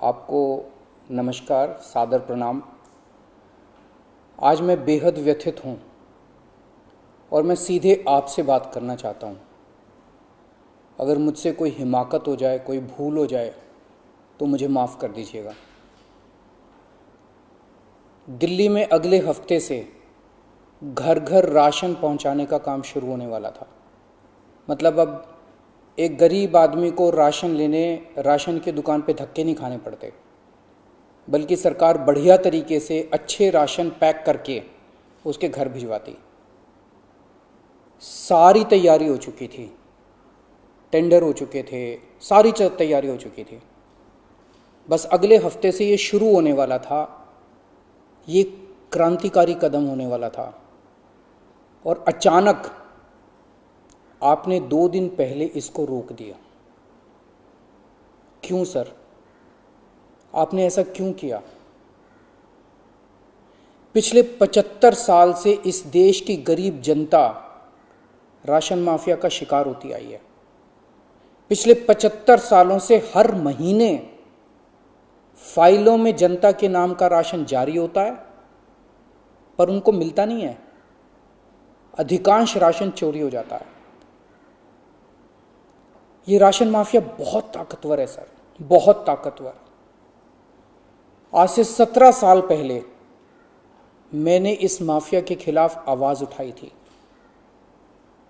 आपको नमस्कार, सादर प्रणाम। आज मैं बेहद व्यथित हूँ और मैं सीधे आपसे बात करना चाहता हूँ। अगर मुझसे कोई हिमाकत हो जाए, कोई भूल हो जाए तो मुझे माफ़ कर दीजिएगा। दिल्ली में अगले हफ्ते से घर घर राशन पहुँचाने का काम शुरू होने वाला था। मतलब अब एक गरीब आदमी को राशन की दुकान पे धक्के नहीं खाने पड़ते, बल्कि सरकार बढ़िया तरीके से अच्छे राशन पैक करके उसके घर भिजवाती। सारी तैयारी हो चुकी थी, टेंडर हो चुके थे, सारी तैयारी हो चुकी थी। बस अगले हफ्ते से ये शुरू होने वाला था। ये क्रांतिकारी कदम होने वाला था और अचानक आपने 2 दिन पहले इसको रोक दिया। क्यों सर? आपने ऐसा क्यों किया? पिछले 75 साल से इस देश की गरीब जनता राशन माफिया का शिकार होती आई है। पिछले 75 सालों से हर महीने फाइलों में जनता के नाम का राशन जारी होता है, पर उनको मिलता नहीं है। अधिकांश राशन चोरी हो जाता है। ये राशन माफिया बहुत ताकतवर है सर, बहुत ताकतवर। आज से 17 साल पहले मैंने इस माफिया के खिलाफ आवाज उठाई थी,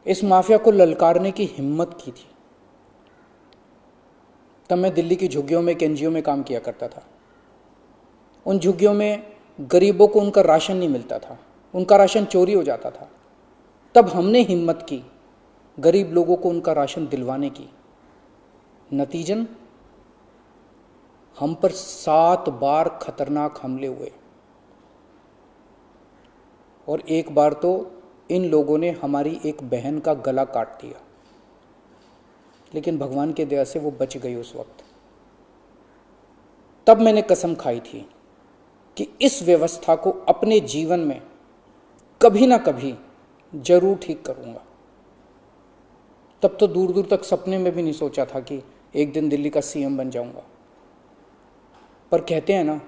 इस माफिया को ललकारने की हिम्मत की थी। तब मैं दिल्ली की झुग्गियों में, एक एनजीओ में काम किया करता था। उन झुग्गियों में गरीबों को उनका राशन नहीं मिलता था, उनका राशन चोरी हो जाता था। तब हमने हिम्मत की गरीब लोगों को उनका राशन दिलवाने की। नतीजन हम पर 7 बार खतरनाक हमले हुए और एक बार तो इन लोगों ने हमारी एक बहन का गला काट दिया, लेकिन भगवान की दया से वो बच गई उस वक्त। तब मैंने कसम खाई थी कि इस व्यवस्था को अपने जीवन में कभी ना कभी जरूर ठीक करूंगा। तब तो दूर दूर तक सपने में भी नहीं सोचा था कि एक दिन दिल्ली का सीएम बन जाऊंगा। पर कहते हैं ना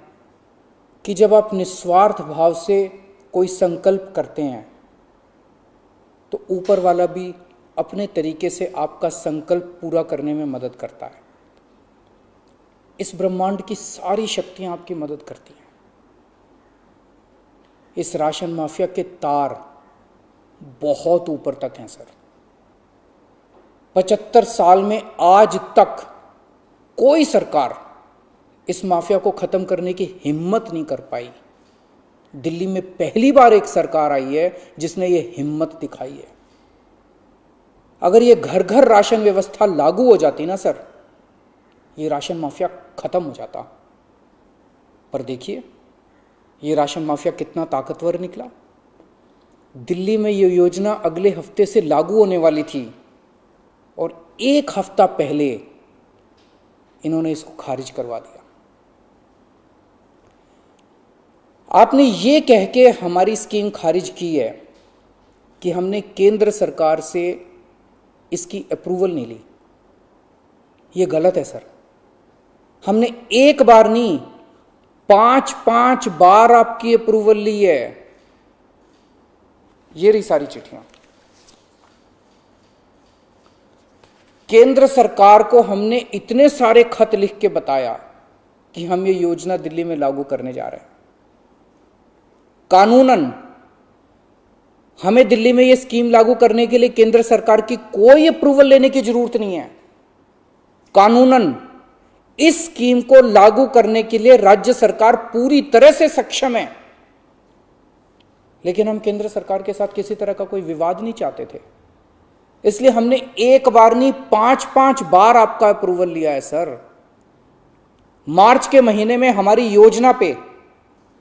कि जब आप निस्वार्थ भाव से कोई संकल्प करते हैं तो ऊपर वाला भी अपने तरीके से आपका संकल्प पूरा करने में मदद करता है। इस ब्रह्मांड की सारी शक्तियां आपकी मदद करती हैं। इस राशन माफिया के तार बहुत ऊपर तक हैं सर। 75 साल में आज तक कोई सरकार इस माफिया को खत्म करने की हिम्मत नहीं कर पाई। दिल्ली में पहली बार एक सरकार आई है जिसने ये हिम्मत दिखाई है। अगर ये घर घर राशन व्यवस्था लागू हो जाती ना सर, ये राशन माफिया खत्म हो जाता। पर देखिए ये राशन माफिया कितना ताकतवर निकला। दिल्ली में ये योजना अगले हफ्ते से लागू होने वाली थी और 1 हफ्ता पहले इन्होंने इसको खारिज करवा दिया। आपने ये कह के हमारी स्कीम खारिज की है कि हमने केंद्र सरकार से इसकी अप्रूवल नहीं ली। ये गलत है सर। हमने एक बार नहीं, 5 बार आपकी अप्रूवल ली है। ये रही सारी चिट्ठियां। केंद्र सरकार को हमने इतने सारे खत लिख के बताया कि हम ये योजना दिल्ली में लागू करने जा रहे हैं। कानूनन हमें दिल्ली में ये स्कीम लागू करने के लिए केंद्र सरकार की कोई अप्रूवल लेने की जरूरत नहीं है। कानूनन इस स्कीम को लागू करने के लिए राज्य सरकार पूरी तरह से सक्षम है। लेकिन हम केंद्र सरकार के साथ किसी तरह का कोई विवाद नहीं चाहते थे, इसलिए हमने एक बार नहीं 5 बार आपका अप्रूवल लिया है सर। मार्च के महीने में हमारी योजना पे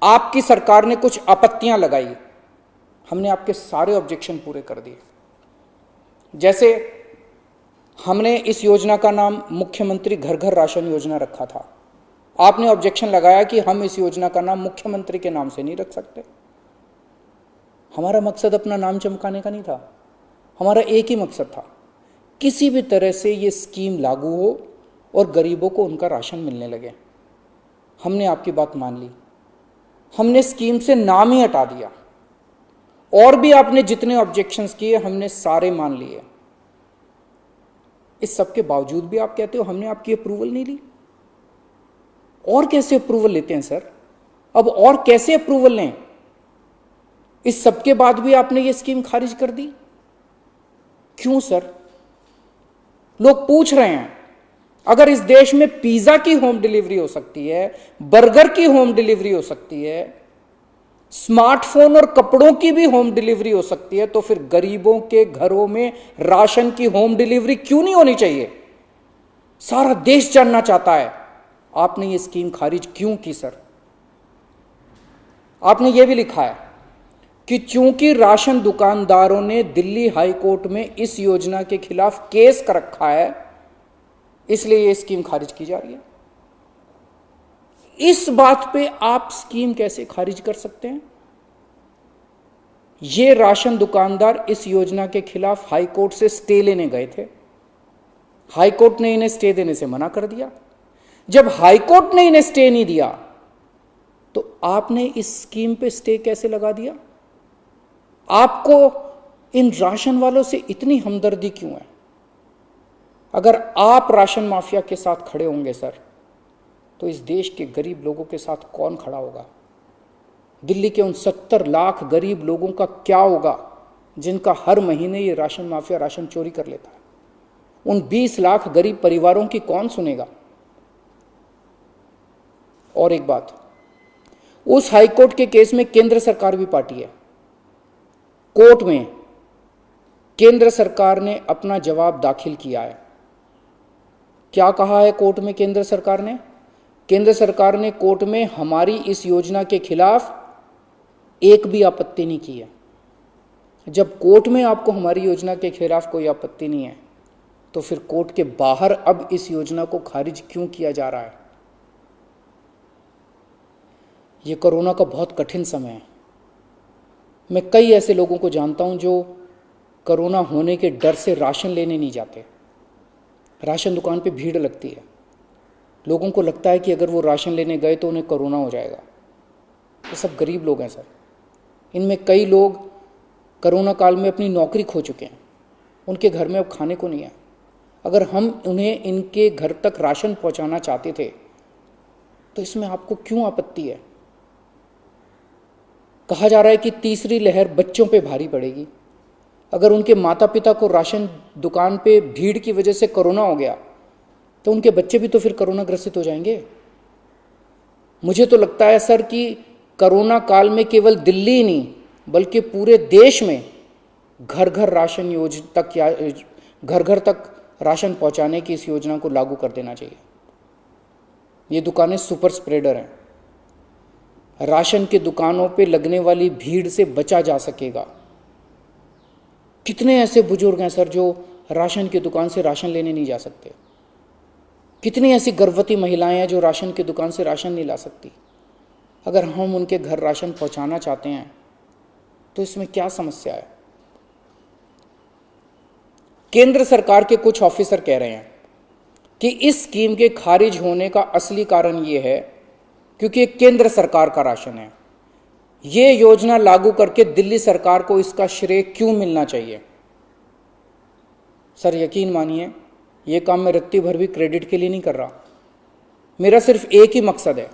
आपकी सरकार ने कुछ आपत्तियां लगाई, हमने आपके सारे ऑब्जेक्शन पूरे कर दिए। जैसे हमने इस योजना का नाम मुख्यमंत्री घर घर राशन योजना रखा था। आपने ऑब्जेक्शन लगाया कि हम इस योजना का नाम मुख्यमंत्री के नाम से नहीं रख सकते। हमारा मकसद अपना नाम चमकाने का नहीं था, हमारा एक ही मकसद था, किसी भी तरह से ये स्कीम लागू हो और गरीबों को उनका राशन मिलने लगे। हमने आपकी बात मान ली, हमने स्कीम से नाम ही हटा दिया, और भी आपने जितने ऑब्जेक्शंस किए हमने सारे मान लिए। इस सब के बावजूद भी आप कहते हो हमने आपकी अप्रूवल नहीं ली। और कैसे अप्रूवल लेते हैं सर? अब और कैसे अप्रूवल लें? इस सब के बाद भी आपने ये स्कीम खारिज कर दी, क्यों सर? लोग पूछ रहे हैं, अगर इस देश में पिज्जा की होम डिलीवरी हो सकती है, बर्गर की होम डिलीवरी हो सकती है, स्मार्टफोन और कपड़ों की भी होम डिलीवरी हो सकती है, तो फिर गरीबों के घरों में राशन की होम डिलीवरी क्यों नहीं होनी चाहिए? सारा देश जानना चाहता है आपने ये स्कीम खारिज क्यों की सर? आपने ये भी लिखा है कि चूंकि राशन दुकानदारों ने दिल्ली हाई कोर्ट में इस योजना के खिलाफ केस कर रखा है, इसलिए ये स्कीम खारिज की जा रही है। इस बात पे आप स्कीम कैसे खारिज कर सकते हैं? ये राशन दुकानदार इस योजना के खिलाफ हाई कोर्ट से स्टे लेने गए थे, हाई कोर्ट ने इन्हें स्टे देने से मना कर दिया। जब हाई कोर्ट ने इन्हें स्टे नहीं दिया तो आपने इस स्कीम पे स्टे कैसे लगा दिया? आपको इन राशन वालों से इतनी हमदर्दी क्यों है? अगर आप राशन माफिया के साथ खड़े होंगे सर, तो इस देश के गरीब लोगों के साथ कौन खड़ा होगा? दिल्ली के उन 70 लाख गरीब लोगों का क्या होगा जिनका हर महीने ये राशन माफिया राशन चोरी कर लेता है? उन 20 लाख गरीब परिवारों की कौन सुनेगा? और एक बात, उस हाईकोर्ट के केस में केंद्र सरकार भी पार्टी है। कोर्ट में केंद्र सरकार ने अपना जवाब दाखिल किया है। क्या कहा है कोर्ट में केंद्र सरकार ने? केंद्र सरकार ने कोर्ट में हमारी इस योजना के खिलाफ एक भी आपत्ति नहीं की है। जब कोर्ट में आपको हमारी योजना के खिलाफ कोई आपत्ति नहीं है, तो फिर कोर्ट के बाहर अब इस योजना को खारिज क्यों किया जा रहा है? ये कोरोना का बहुत कठिन समय है। मैं कई ऐसे लोगों को जानता हूं जो कोरोना होने के डर से राशन लेने नहीं जाते। राशन दुकान पे भीड़ लगती है, लोगों को लगता है कि अगर वो राशन लेने गए तो उन्हें कोरोना हो जाएगा। ये सब गरीब लोग हैं सर। इनमें कई लोग कोरोना काल में अपनी नौकरी खो चुके हैं, उनके घर में अब खाने को नहीं है। अगर हम उन्हें इनके घर तक राशन पहुंचाना चाहते थे तो इसमें आपको क्यों आपत्ति है? कहा जा रहा है कि तीसरी लहर बच्चों पे भारी पड़ेगी। अगर उनके माता पिता को राशन दुकान पे भीड़ की वजह से कोरोना हो गया तो उनके बच्चे भी तो फिर कोरोना ग्रसित हो जाएंगे। मुझे तो लगता है सर कि कोरोना काल में केवल दिल्ली ही नहीं बल्कि पूरे देश में घर घर राशन योजना तक या घर घर तक राशन पहुंचाने की इस योजना को लागू कर देना चाहिए। ये दुकानें सुपर स्प्रेडर हैं। राशन की दुकानों पे लगने वाली भीड़ से बचा जा सकेगा। कितने ऐसे बुजुर्ग हैं सर जो राशन की दुकान से राशन लेने नहीं जा सकते? कितनी ऐसी गर्भवती महिलाएं हैं जो राशन की दुकान से राशन नहीं ला सकती? अगर हम उनके घर राशन पहुंचाना चाहते हैं तो इसमें क्या समस्या है? केंद्र सरकार के कुछ ऑफिसर कह रहे हैं कि इस स्कीम के खारिज होने का असली कारण यह है क्योंकि ये केंद्र सरकार का राशन है। ये योजना लागू करके दिल्ली सरकार को इसका श्रेय क्यों मिलना चाहिए? सर यकीन मानिए, ये काम मैं रत्ती भर भी क्रेडिट के लिए नहीं कर रहा। मेरा सिर्फ एक ही मकसद है,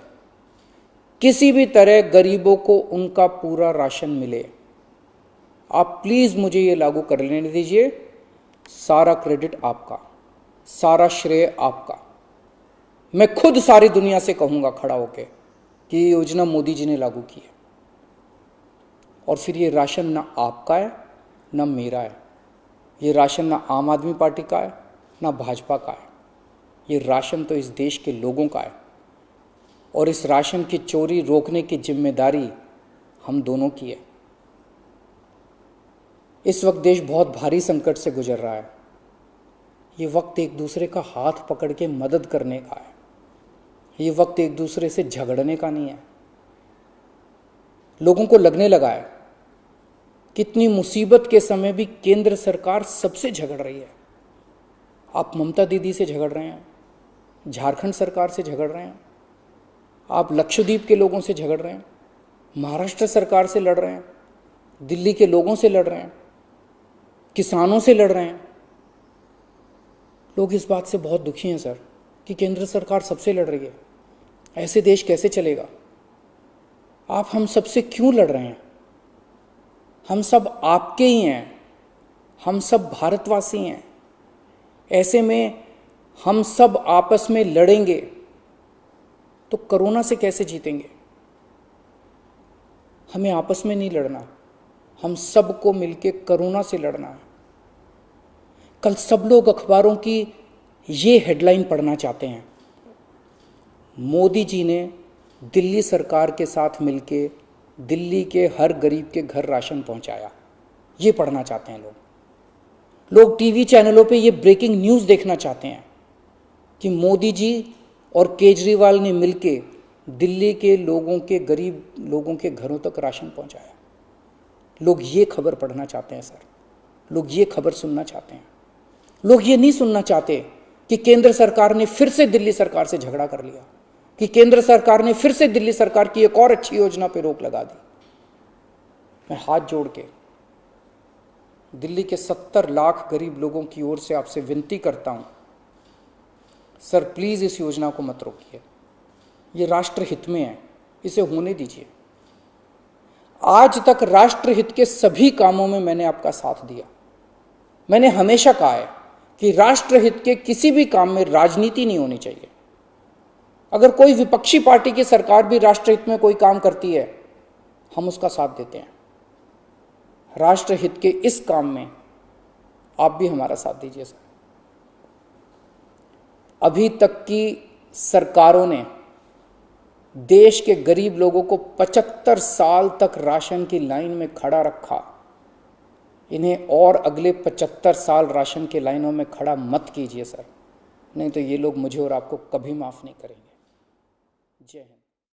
किसी भी तरह गरीबों को उनका पूरा राशन मिले। आप प्लीज मुझे ये लागू कर लेने दीजिए। सारा क्रेडिट आपका, सारा श्रेय आपका। मैं खुद सारी दुनिया से कहूंगा खड़ा होके कि ये योजना मोदी जी ने लागू की है। और फिर ये राशन ना आपका है ना मेरा है। ये राशन ना आम आदमी पार्टी का है ना भाजपा का है। ये राशन तो इस देश के लोगों का है और इस राशन की चोरी रोकने की जिम्मेदारी हम दोनों की है। इस वक्त देश बहुत भारी संकट से गुजर रहा है। ये वक्त एक दूसरे का हाथ पकड़ के मदद करने का है। ये वक्त एक दूसरे से झगड़ने का नहीं है। लोगों को लगने लगा है कितनी मुसीबत के समय भी केंद्र सरकार सबसे झगड़ रही है। आप ममता दीदी से झगड़ रहे हैं, झारखंड सरकार से झगड़ रहे हैं, आप लक्षद्वीप के लोगों से झगड़ रहे हैं, महाराष्ट्र सरकार से लड़ रहे हैं, दिल्ली के लोगों से लड़ रहे हैं, किसानों से लड़ रहे हैं। लोग इस बात से बहुत दुखी हैं सर कि केंद्र सरकार सबसे लड़ रही है। ऐसे देश कैसे चलेगा? आप हम सबसे क्यों लड़ रहे हैं? हम सब आपके ही हैं, हम सब भारतवासी हैं। ऐसे में हम सब आपस में लड़ेंगे तो कोरोना से कैसे जीतेंगे? हमें आपस में नहीं लड़ना, हम सबको मिलके कोरोना से लड़ना है। कल सब लोग अखबारों की ये हेडलाइन पढ़ना चाहते हैं, मोदी जी ने दिल्ली सरकार के साथ मिलके दिल्ली के हर गरीब के घर राशन पहुंचाया। ये पढ़ना चाहते हैं लोग टीवी चैनलों पे ये ब्रेकिंग न्यूज़ देखना चाहते हैं कि मोदी जी और केजरीवाल ने मिलके दिल्ली के लोगों के, गरीब लोगों के घरों तक राशन पहुंचाया। लोग ये खबर पढ़ना चाहते हैं सर, लोग ये खबर सुनना चाहते हैं। लोग ये नहीं सुनना चाहते कि केंद्र सरकार ने फिर से दिल्ली सरकार से झगड़ा कर लिया, कि केंद्र सरकार ने फिर से दिल्ली सरकार की एक और अच्छी योजना पर रोक लगा दी। मैं हाथ जोड़ के दिल्ली के 70 लाख गरीब लोगों की ओर से आपसे विनती करता हूं, सर प्लीज इस योजना को मत रोकिए। ये राष्ट्रहित में है, इसे होने दीजिए। आज तक राष्ट्रहित के सभी कामों में मैंने आपका साथ दिया। मैंने हमेशा कहा है कि राष्ट्रहित के किसी भी काम में राजनीति नहीं होनी चाहिए। अगर कोई विपक्षी पार्टी की सरकार भी राष्ट्रहित में कोई काम करती है, हम उसका साथ देते हैं। राष्ट्रहित के इस काम में आप भी हमारा साथ दीजिए सर। अभी तक की सरकारों ने देश के गरीब लोगों को 75 साल तक राशन की लाइन में खड़ा रखा। इन्हें और अगले 75 साल राशन की लाइनों में खड़ा मत कीजिए सर, नहीं तो ये लोग मुझे और आपको कभी माफ नहीं करेंगे। जय हिंद।